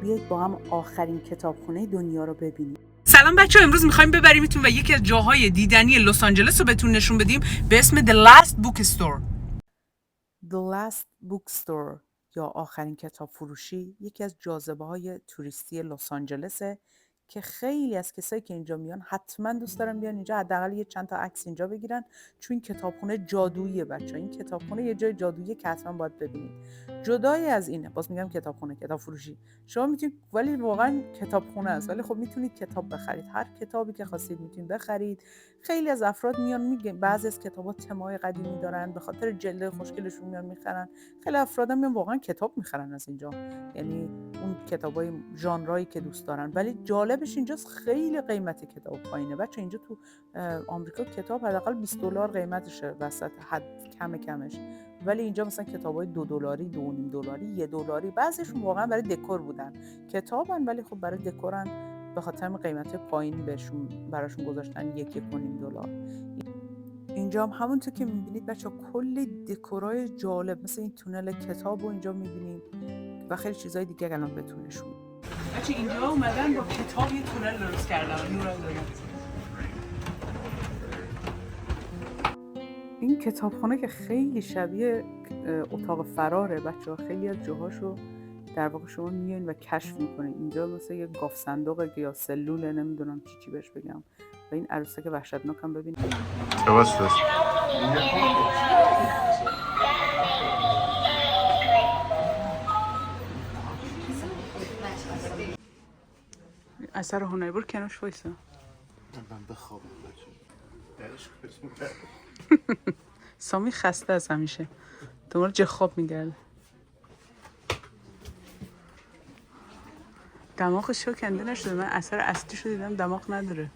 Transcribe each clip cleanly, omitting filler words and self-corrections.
بیایید با هم آخرین کتابخونه دنیا رو ببینیم. سلام بچه‌ها، امروز می‌خوایم ببریمتون و یکی از جاهای دیدنی لس آنجلس رو بهتون نشون بدیم به اسم The Last Bookstore. The Last Bookstore یا آخرین کتاب فروشی یکی از جاذبه‌های توریستی لس آنجلسه که خیلی از کسایی که اینجا میان حتما دوست دارن بیان اینجا، حداقل یه چند تا عکس اینجا بگیرن، چون این کتابخونه جادوییه بچه‌ها. این کتابخونه یه جای جادوییه که حتما باید ببینید. جدای از اینه، باز میگم کتابخونه، کتاب فروشی شما میتونید، ولی واقعا کتابخونه است، ولی خب میتونید کتاب بخرید، هر کتابی که خواستید میتونید بخرید. خیلی از افراد میان میگن بعضی از کتابا تمای قدیمی دارن، به خاطر جلد خوشگلشون میان میخرن. خیلی افراد میان واقعا کتاب میخرن از اینجا، یعنی اون کتابای ژانرایی که دوست دارن. ولی جالبش اینجاست خیلی قیمت کتاب پایینه بچه. اینجا تو آمریکا کتاب حداقل $20 قیمتشه وسط حد کمش، ولی اینجا مثلا کتابای $2، $2.5، $1، بعضیشون واقعا برای دکور بودن کتابن، ولی خب برای دکورن، به خاطر قیمت پایین براشون گذاشتن $1.5. اینجا هم همونطور که میبینید بچه کل دکورای جالب مثل این تونل کتاب رو اینجا میبینید و خیلی چیزای دیگه الان بهتون نشون میدم. بچه اینجا اومدن با کتاب یه تونل درست کردن. این کتابخونه که خیلی شبیه اتاق فراره بچه‌ها، خیلی از جاهاشو در واقع شما میایین و کشف میکنین. اینجا مثل یه گاف صندوقه یا سلوله، نمیدونم چی بهش بگم. و این عروسک وحشتناک هم ببینید. اثر هنری برو کنارش وایسا. من بخوابم بچه. سامی خسته از همیشه دنبال جه خواب میگرده. دماغش رو کنده نشده. من اثر اصلیش رو دیدم دماغ نداره.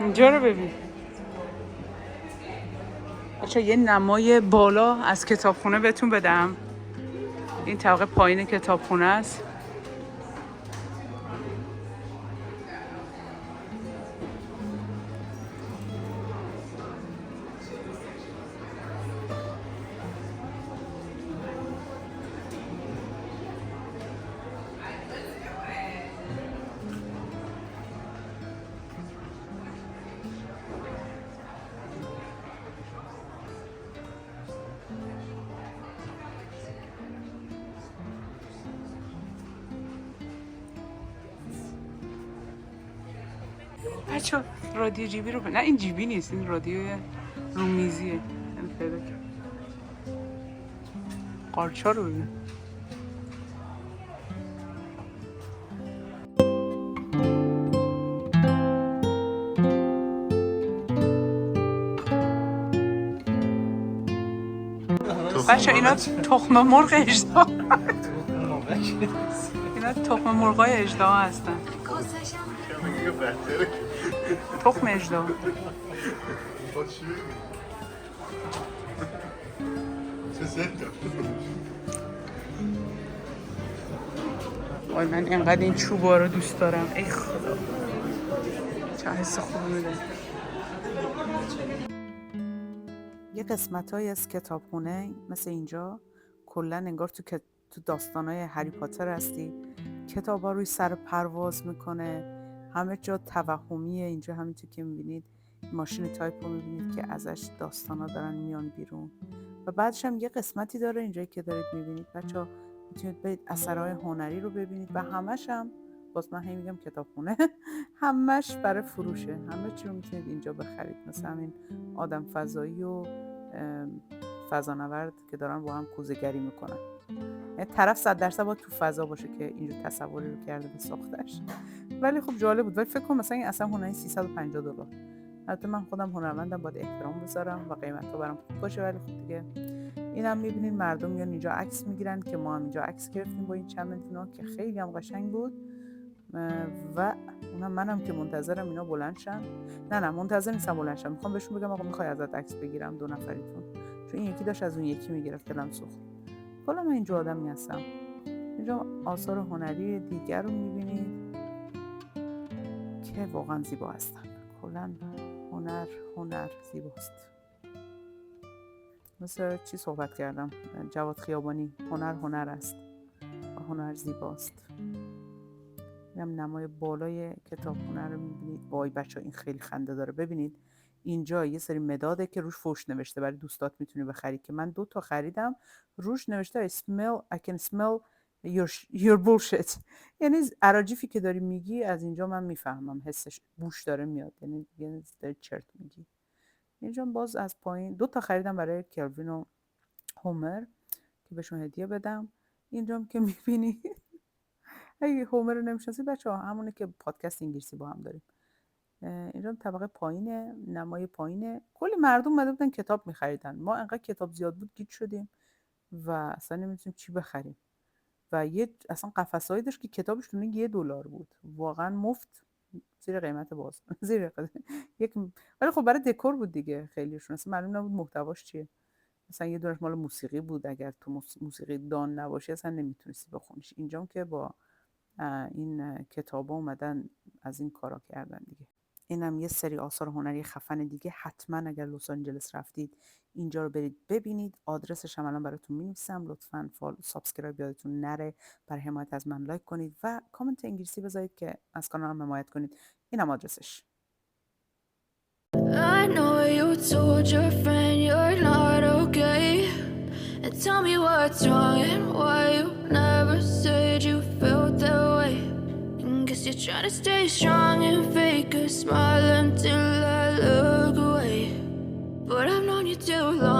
اینجا رو ببین بچه. یه نمای بالا از کتابخونه بهتون بدم. این طبقه پایین کتابخونه است. بچه رادیو جیبی رو نه این جیبی نیست، این رادیو رومیزیه. این پیدا کرد قارچا رو ببین. بچه اینا تخم مرغ اژدها. اینا تخم مرغای اژدها هستن. تخم اژدها. وای من اینقدر این چوبا رو دوست دارم. ای خدا. چه حس خوبی میده. یه قسمت‌هایی از کتابخونه مثل اینجا کلا انگار تو داستانای هری پاتر هستی. کتابا روی سر پرواز میکنه، همه جا توهمیه. اینجا همینطور که میبینید ماشین تایپ رو میبینید که ازش داستانا دارن میان بیرون. و بعدش هم یه قسمتی داره اینجایی که دارید میبینید بچه‌ها، میتونید برید اثرهای هنری رو ببینید و همش هم باز من هی میگم کتابخونه همش برای فروشه. همه چی رو میتونید اینجا بخرید، مثل همین آدم فضایی و فضانورد که دارن با هم کوزه‌گری میکنن. یعنی طرف 100% باید تو فضا باشه که اینجور تصوری رو کرده به ساختش. ولی خب جالب بود. ولی فکر کنم مثلا این اصلا هنری $350. البته من خودم هنرمندم، باید احترام بذارم و قیمتا برام خوب باشه. ولی خب دیگه اینم میبینید مردم میان اینجا عکس میگیرن که ما هم اینجا عکس گرفتیم با این چمدونا که خیلی هم قشنگ بود. و اونم منم که منتظرم اینا بلند شن. نه منتظر نیستم بلند شن، میخوام بهشون بگم آقا میخوای ازت عکس بگیرم 2 نفریتون، چون این یکی داشت از اون یکی میگرفت دلم سوخت. کلا من اینجا آدمی هستم. اینجا آثار هنری دیگر رو میبینید که واقعا زیبا هستن. کلا هنر زیباست. مثل چی صحبت کردم؟ جواد خیابانی، هنر است و هنر زیباست. اینم نمای بالای کتابخونه رو میبینید. وای بچه این خیلی خنده داره. ببینید اینجا یه سری مداده که روش فوش نوشته، برای دوستات میتونی بخری، که من 2 تا خریدم. روش نوشته I can smell your bullshit. یعنی اراجیفی که داری میگی از اینجا من میفهمم، حسش بوش داره میاد، یعنی داری چرت میگی. اینجا باز از پایین 2 تا خریدم برای کلوین و هومر که بهشون هدیه بدم. اینجا که میبینی اگه هومر رو نمیشناسی بچه‌ها، همونه که پادکست انگلیسی با هم داریم. اینجا طبقه پایینه، نمای پایینه. کلی مردم اومده بودن کتاب میخریدن. ما انقدر کتاب زیاد بود گیج شدیم و اصلا نمی‌دونیم چی بخریم. و اصلا قفسه‌ای داشت که کتابش دونه $1 بود. واقعا مفت، زیر قیمت باز. ولی خب برای دکور بود دیگه. خیلیشون اصلا معلوم نبود محتواش چیه. مثلا یه دونش مال موسیقی بود، اگر تو موسیقی دان نباشی اصلا نمیتونستی بخونیش. اینجام که با این کتابا اومدن از این کارا کردن دیگه. اینم یه سری آثار هنری خفن دیگه. حتما اگر لس آنجلس رفتید اینجا رو برید ببینید. آدرسش هم الان براتون می‌نویسم. لطفاً سابسکرایب یادتون نره. برای حمایت از من لایک کنید و کامنت انگلیسی بذارید که از کانالم حمایت کنید. اینم آدرسش. I know you told your friend you're not okay, and tell me what's wrong and why you never said you felt that way. And guess you're trying to stay strong and fake a smile until I look away, but I've known you too long.